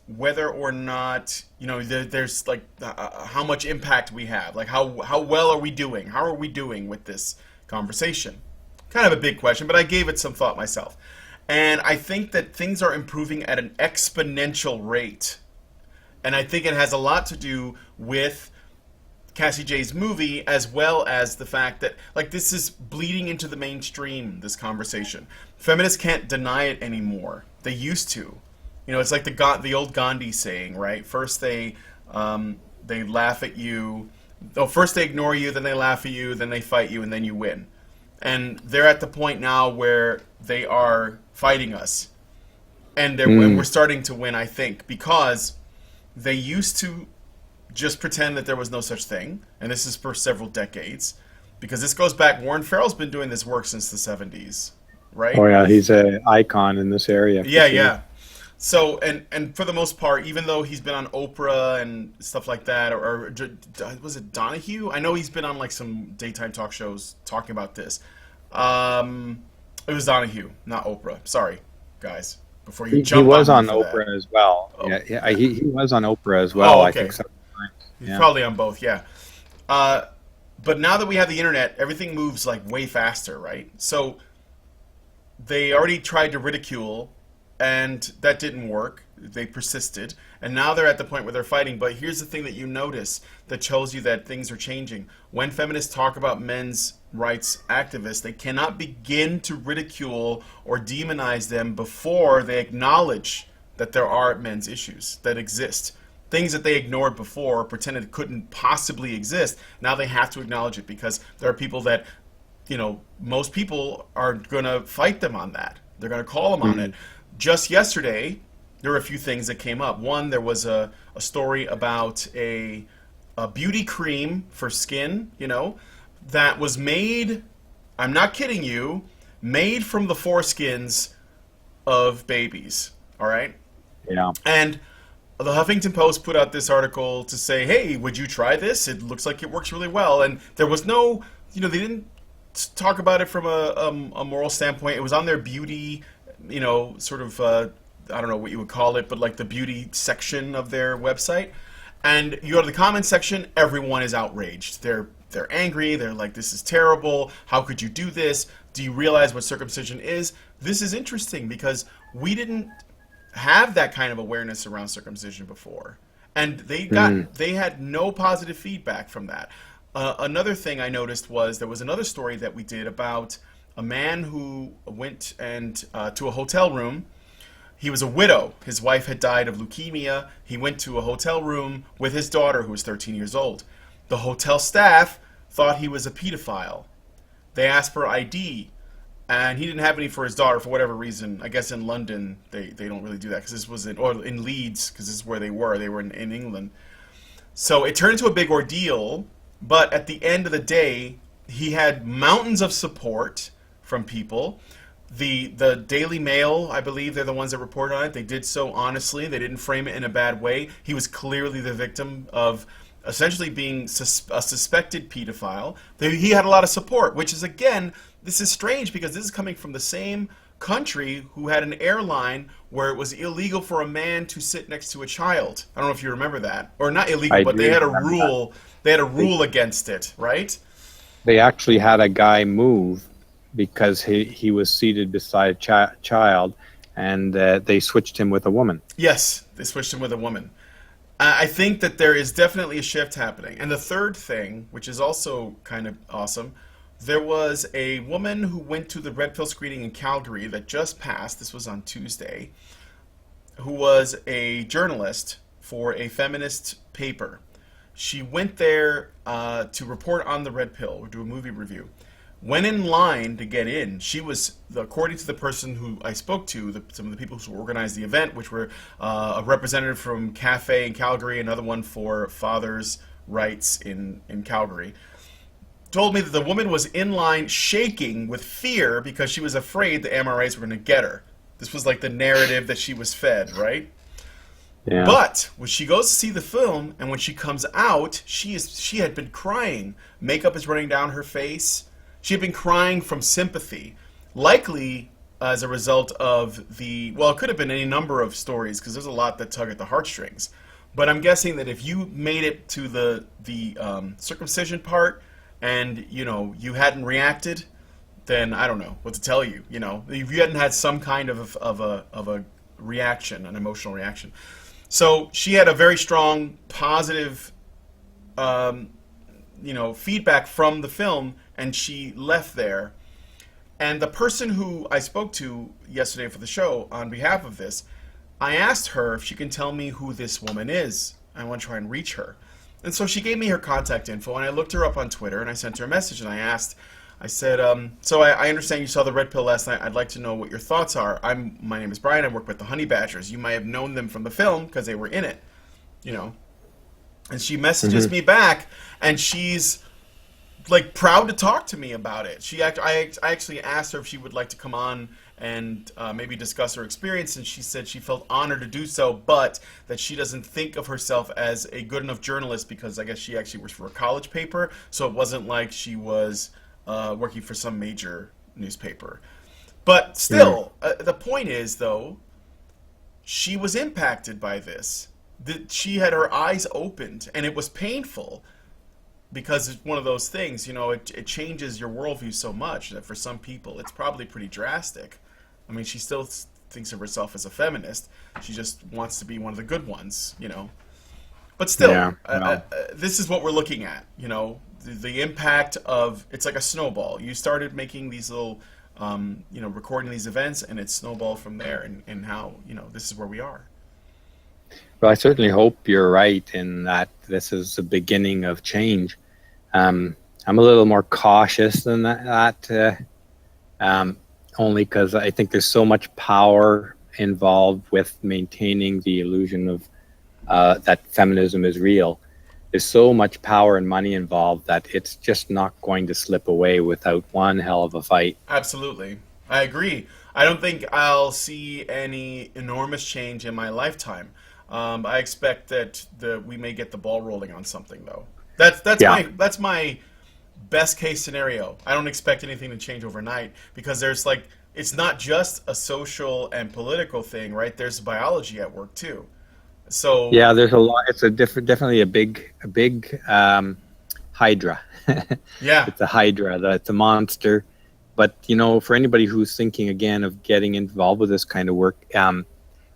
A: whether or not, there's like how much impact we have. Like how well are we doing? How are we doing with this conversation? Kind of a big question, but I gave it some thought myself. And I think that things are improving at an exponential rate. And I think it has a lot to do with Cassie J's movie, as well as the fact that, like, this is bleeding into the mainstream, this conversation. Feminists can't deny it anymore. They used to. It's like the old Gandhi saying, right? First they laugh at you. Oh, first they ignore you, then they laugh at you, then they fight you, and then you win. And they're at the point now where they are fighting us. And we're starting to win, I think, because they used to just pretend that there was no such thing. And this is for several decades. Because this goes back, Warren Farrell's been doing this work since the 70s, right?
B: Oh, yeah, he's an icon in this area.
A: Yeah, yeah. So, and for the most part, even though he's been on Oprah and stuff like that, or was it Donahue? I know he's been on like some daytime talk shows talking about this. It was Donahue, not Oprah. Sorry, guys. Before you jump on me.
B: He was on
A: for
B: Oprah
A: that.
B: as well.
A: Oh.
B: Yeah, he was on Oprah as well.
A: Oh, okay.
B: I think sometimes.
A: He's probably on both, yeah. But now that we have the internet, everything moves like way faster, right? So they already tried to ridicule, and that didn't work. They persisted, and now they're at the point where they're fighting. But here's the thing that you notice that tells you that things are changing. When feminists talk about men's rights activists, they cannot begin to ridicule or demonize them before they acknowledge that there are men's issues that exist. Things that they ignored before or pretended couldn't possibly exist, now they have to acknowledge it, because there are people that, most people are going to fight them on that. They're going to call them on it. just yesterday, there were a few things that came up. One, there was a story about a beauty cream for skin, that was made, I'm not kidding you, made from the foreskins of babies. All right?
B: Yeah.
A: And the Huffington Post put out this article to say, hey, would you try this? It looks like it works really well. And there was no, they didn't talk about it from a moral standpoint. It was on their beauty, sort of, I don't know what you would call it, but like the beauty section of their website. And you go to the comments section, everyone is outraged. They're angry. They're like, this is terrible. How could you do this? Do you realize what circumcision is? This is interesting because we didn't have that kind of awareness around circumcision before. And they had no positive feedback from that. Another thing I noticed was there was another story that we did about a man who went to a hotel room. He was a widow. His wife had died of leukemia. He went to a hotel room with his daughter, who was 13 years old. The hotel staff thought he was a pedophile. They asked for ID, and he didn't have any for his daughter for whatever reason. I guess in London they don't really do that because this was in Leeds, because this is where they were. They were in England. So it turned into a big ordeal, but at the end of the day, he had mountains of support from people. The Daily Mail, I believe they're the ones that reported on it. They did so honestly. They didn't frame it in a bad way. He was clearly the victim of essentially being a suspected pedophile. He had a lot of support, which is, again, this is strange because this is coming from the same country who had an airline where it was illegal for a man to sit next to a child. I don't know if you remember that. Or not illegal, but they had a rule. They had a rule against it, right?
B: They actually had a guy move because he was seated beside a child, and they switched him with a woman.
A: Yes, they switched him with a woman. I think that there is definitely a shift happening. And the third thing, which is also kind of awesome, there was a woman who went to the Red Pill screening in Calgary that just passed, this was on Tuesday, who was a journalist for a feminist paper. She went there to report on the Red Pill, or do a movie review. Went in line to get in. She was, according to the person who I spoke to, some of the people who organized the event, which were a representative from Cafe in Calgary, another one for Fathers' Rights in Calgary, told me that the woman was in line shaking with fear because she was afraid the MRAs were going to get her. This was like the narrative that she was fed, right? Yeah. But when she goes to see the film and when she comes out, she had been crying. Makeup is running down her face. She had been crying from sympathy, likely as a result of it could have been any number of stories because there's a lot that tug at the heartstrings. But I'm guessing that if you made it to the circumcision part and, you hadn't reacted, then I don't know what to tell you. If you hadn't had some kind of a reaction, an emotional reaction. So she had a very strong, positive, feedback from the film, and she left there. And the person who I spoke to yesterday for the show on behalf of this, I asked her if she can tell me who this woman is. I want to try and reach her. And so she gave me her contact info, and I looked her up on Twitter, and I sent her a message, and I said, so I understand you saw the Red Pill last night. I'd like to know what your thoughts are. My name is Brian. I work with the Honey Badgers. You might have known them from the film because they were in it, And she messages me back, and she's like proud to talk to me about it. I actually asked her if she would like to come on and maybe discuss her experience, and she said she felt honored to do so, but that she doesn't think of herself as a good enough journalist because I guess she actually works for a college paper, so it wasn't like she was working for some major newspaper. But still, the point is, though, she was impacted by this. She had her eyes opened, and it was painful because it's one of those things, it changes your worldview so much that for some people it's probably pretty drastic. I mean, she still thinks of herself as a feminist. She just wants to be one of the good ones, But still, this is what we're looking at, the impact of, it's like a snowball. You started making these little, recording these events, and it snowballed from there, and how, this is where we are.
B: Well, I certainly hope you're right in that this is the beginning of change. I'm a little more cautious than that only because I think there's so much power involved with maintaining the illusion of that feminism is real. There's so much power and money involved that it's just not going to slip away without one hell of a fight.
A: Absolutely. I agree. I don't think I'll see any enormous change in my lifetime. I expect that we may get the ball rolling on something, though. That's my best case scenario. I don't expect anything to change overnight because there's it's not just a social and political thing, right? There's biology at work too. So
B: yeah, there's a lot. It's definitely a big hydra.
A: Yeah,
B: It's a hydra. It's a monster. But for anybody who's thinking again of getting involved with this kind of work,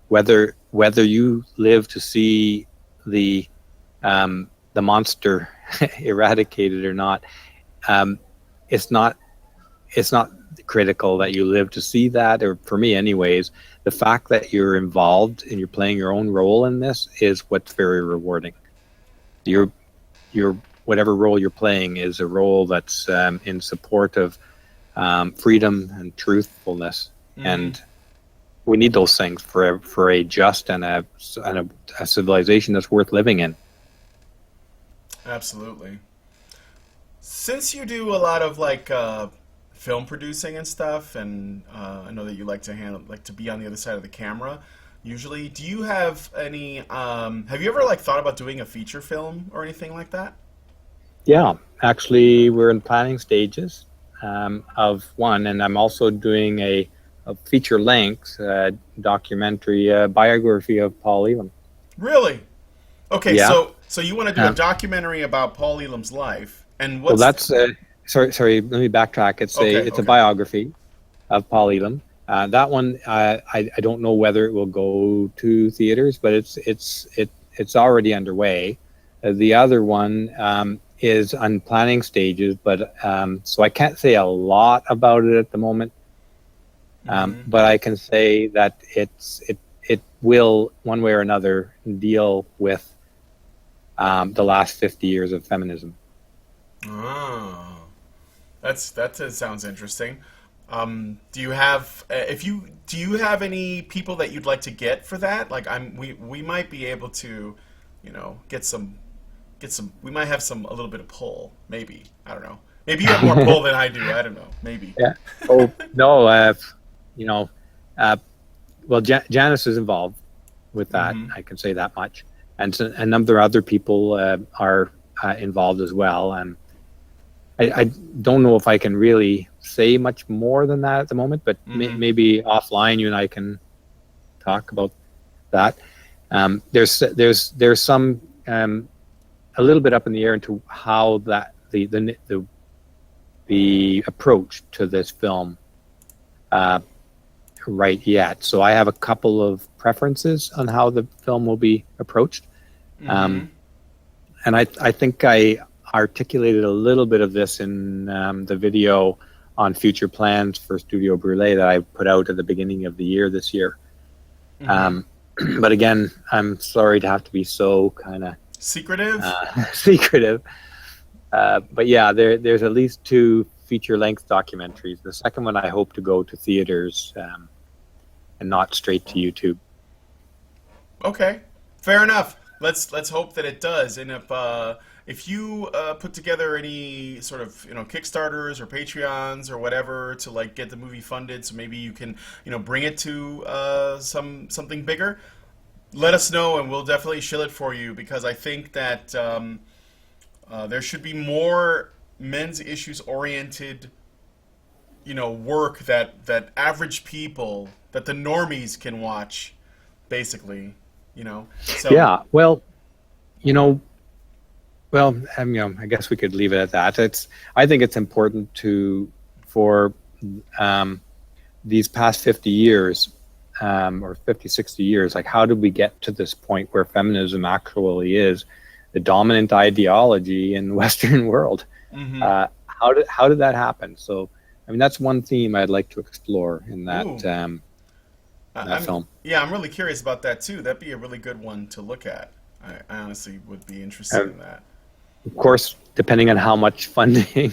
B: whether you live to see the monster eradicated or not, it's not critical that you live to see that. Or for me, anyways, the fact that you're involved and you're playing your own role in this is what's very rewarding. Your whatever role you're playing is a role that's in support of freedom and truthfulness, and we need those things for a just and a civilization that's worth living in.
A: absolutely. Since you do a lot of film producing and stuff, and I know that you like to be on the other side of the camera. Usually, do you have any? Have you ever thought about doing a feature film or anything like that?
B: Yeah, actually, we're in planning stages of one, and I'm also doing a feature-length documentary biography of Paul Elam.
A: Really? Okay,
B: Yeah.
A: so you want to do a documentary about Paul Elam's life, and
B: Well,
A: what's
B: that's sorry. Let me backtrack. It's a biography of Paul Elam. That one, I don't know whether it will go to theaters, but it's already underway. The other one is on planning stages, but so I can't say a lot about it at the moment. But I can say that it will one way or another deal with the last 50 years of feminism.
A: Oh, that sounds interesting. Do you have do you have any people that you'd like to get for that? We might be able to, get some. We might have a little bit of pull. Maybe, I don't know. Maybe you have more pull than I do. I don't know. Maybe.
B: Yeah. Oh no. Well, Janice is involved with that. I can say that much, and so a number of other people are involved as well. And I don't know if I can really say much more than that at the moment, but maybe offline you and I can talk about that. There's some a little bit up in the air into how that the approach to this film right yet. So I have a couple of preferences on how the film will be approached, and I think I articulated a little bit of this in the video on future plans for Studio Brule that I put out at the beginning of the year this year. But again, I'm sorry to have to be so kind of
A: secretive.
B: But yeah, there's at least 2 feature-length documentaries. The second one I hope to go to theaters and not straight to YouTube.
A: Okay, fair enough. Let's hope that it does. And if you put together any sort of Kickstarters or Patreons or whatever to get the movie funded, so maybe you can bring it to something bigger, let us know and we'll definitely shill it for you, because I think that there should be more men's issues oriented work that average people, that the normies can watch, basically. So
B: Yeah, well, I guess we could leave it at that. I think it's important for these past 50 years, or 50, 60 years, how did we get to this point where feminism actually is the dominant ideology in the Western world? How did that happen? So, that's one theme I'd like to explore in that film.
A: Yeah, I'm really curious about that too. That'd be a really good one to look at. I honestly would be interested in that.
B: Of course, depending on how much funding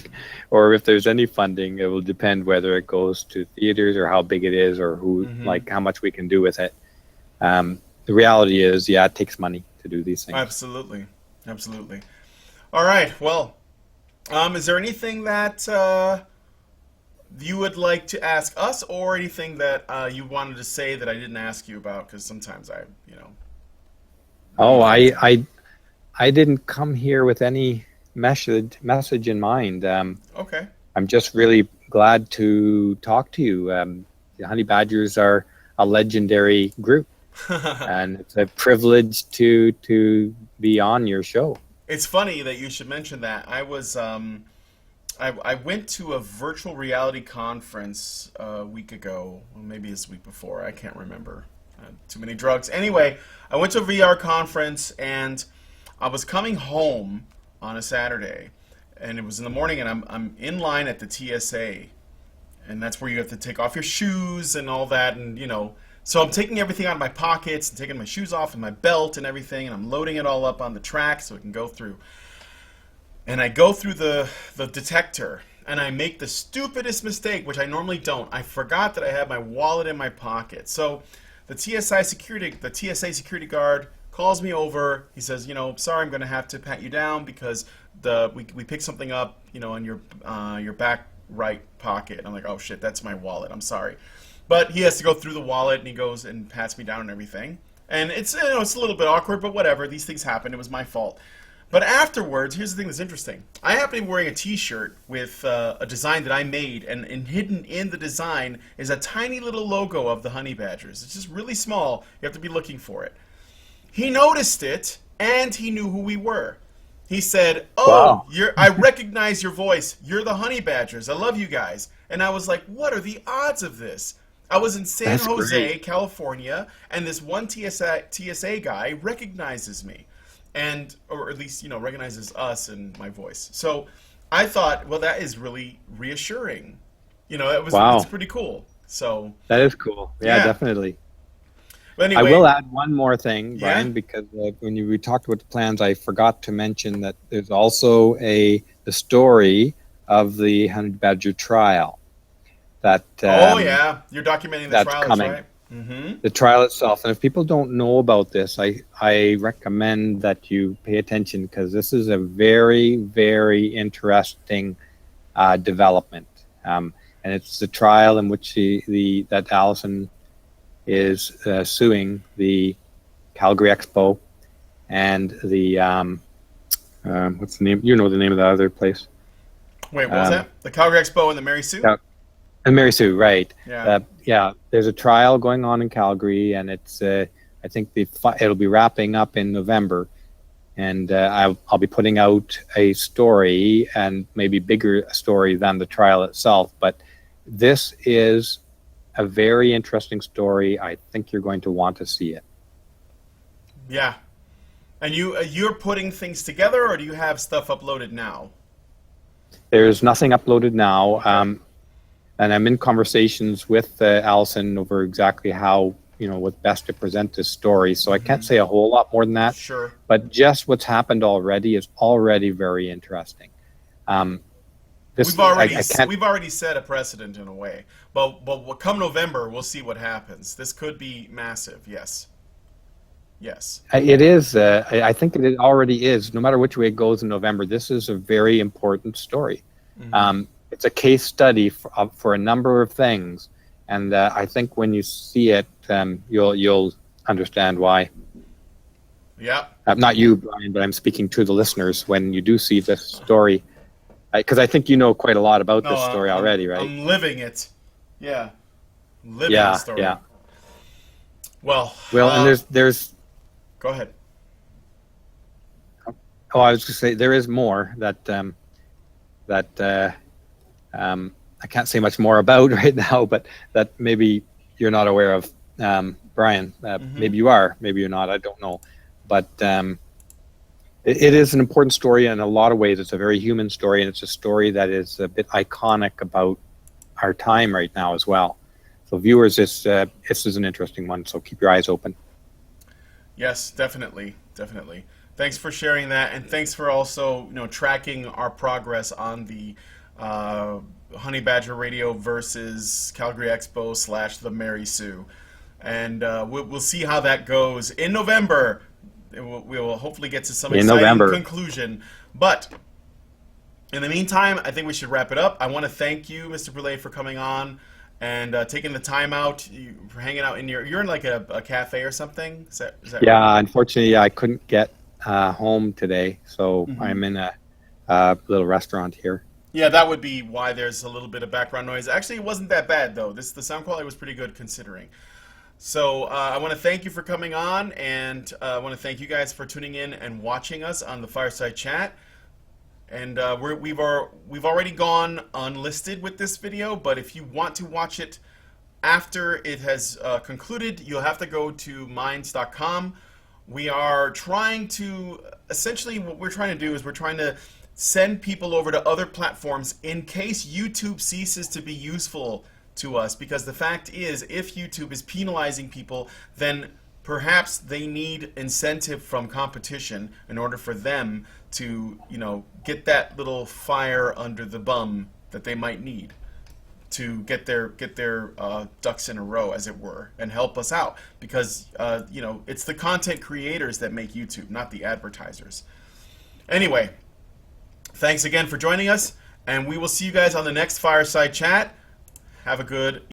B: or if there's any funding, it will depend whether it goes to theaters or how big it is or who, like how much we can do with it. The reality is, yeah, it takes money to do these things.
A: Absolutely. Absolutely. All right. Well, is there anything that you would like to ask us, or anything that you wanted to say that I didn't ask you about? Because sometimes
B: Oh, I didn't come here with any message in mind.
A: Okay.
B: I'm just really glad to talk to you. The Honey Badgers are a legendary group, and it's a privilege to be on your show.
A: It's funny that you should mention that. I was I went to a virtual reality conference a week ago, or maybe it's a week before. I can't remember. Too many drugs. Anyway, I went to a VR conference, and I was coming home on a Saturday, and it was in the morning, and I'm in line at the TSA, and that's where you have to take off your shoes and all that, and so I'm taking everything out of my pockets and taking my shoes off and my belt and everything, and I'm loading it all up on the track so it can go through. And I go through the detector, and I make the stupidest mistake, which I normally don't. I forgot that I had my wallet in my pocket. So the TSA security guard calls me over. He says, sorry, I'm going to have to pat you down because we picked something up, in your back right pocket. And I'm like, oh shit, that's my wallet. I'm sorry. But he has to go through the wallet, and he goes and pats me down and everything. And it's it's a little bit awkward, but whatever. These things happen. It was my fault. But afterwards, here's the thing that's interesting. I happen to be wearing a T-shirt with a design that I made, and hidden in the design is a tiny little logo of the Honey Badgers. It's just really small. You have to be looking for it. He noticed it, and he knew who we were. He said, "Oh,
B: Wow.
A: I recognize your voice. You're the Honey Badgers. I love you guys." And I was like, "What are the odds of this?" I was in San
B: That's
A: Jose,
B: great.
A: California, and this one TSA guy recognizes me. Or at least, recognizes us and my voice. So I thought, well, that is really reassuring. It's pretty cool. So
B: That is cool. Yeah, definitely.
A: But
B: I
A: anyway,
B: will add one more thing,
A: Yeah?
B: Brian, because when we talked about the plans, I forgot to mention that there's also the story of the Honey Badger trial. That
A: you're documenting the
B: that's
A: trials,
B: coming.
A: right? Mm-hmm.
B: The trial itself. And if people don't know about this, I recommend that you pay attention, because this is a very, very interesting development. And it's the trial in which that Allison is suing the Calgary Expo and the what's the name? You know the name of the other place.
A: Wait, what was that? The Calgary Expo and the Mary Sue?
B: Yeah. And Mary Sue, right?
A: Yeah.
B: There's a trial going on in Calgary, and it's I think it'll be wrapping up in November, and I'll be putting out a story, and maybe bigger story than the trial itself. But this is a very interesting story. I think you're going to want to see it.
A: Yeah. And you're putting things together, or do you have stuff uploaded now?
B: There's nothing uploaded now. And I'm in conversations with Allison over exactly how, what's best to present this story. So I can't say a whole lot more than that.
A: Sure.
B: But just what's happened already is already very interesting.
A: We've already set a precedent in a way. But come November, we'll see what happens. This could be massive. Yes. Yes.
B: It is. I think it already is. No matter which way it goes in November, this is a very important story.
A: Mm-hmm.
B: It's a case study for a number of things, and I think when you see it, you'll understand why.
A: Yeah.
B: Not you, Brian, but I'm speaking to the listeners. When you do see this story, because I think you know quite a lot about this story already, right?
A: I'm living it. Yeah. Living the story.
B: Yeah.
A: Well,
B: and there's.
A: Go ahead.
B: Oh, I was going to say there is more that I can't say much more about right now, but that maybe you're not aware of, Brian. Maybe you are, maybe you're not. I don't know, but it is an important story in a lot of ways. It's a very human story, and it's a story that is a bit iconic about our time right now as well. So, viewers, this is an interesting one. So keep your eyes open.
A: Yes, definitely. Thanks for sharing that, and thanks for also tracking our progress on the Honey Badger Radio versus Calgary Expo / the Mary Sue, and we'll see how that goes in November. We will hopefully get to some exciting conclusion, but in the meantime, I think we should wrap it up. I want to thank you, Mr. Brule, for coming on and taking the time out, for hanging out in you're in like a cafe or something? Is that
B: yeah,
A: right?
B: Unfortunately, I couldn't get home today, so I'm in a little restaurant here.
A: Yeah, that would be why there's a little bit of background noise. Actually, it wasn't that bad, though. The sound quality was pretty good considering. So I want to thank you for coming on, and I want to thank you guys for tuning in and watching us on the Fireside Chat. And we've already gone unlisted with this video, but if you want to watch it after it has concluded, you'll have to go to minds.com. We are trying to, essentially what we're trying to do is we're trying to send people over to other platforms in case YouTube ceases to be useful to us, because the fact is, if YouTube is penalizing people, then perhaps they need incentive from competition in order for them to, get that little fire under the bum that they might need to get their ducks in a row, as it were, and help us out, because it's the content creators that make YouTube, not the advertisers. Anyway, thanks again for joining us, and we will see you guys on the next Fireside Chat. Have a good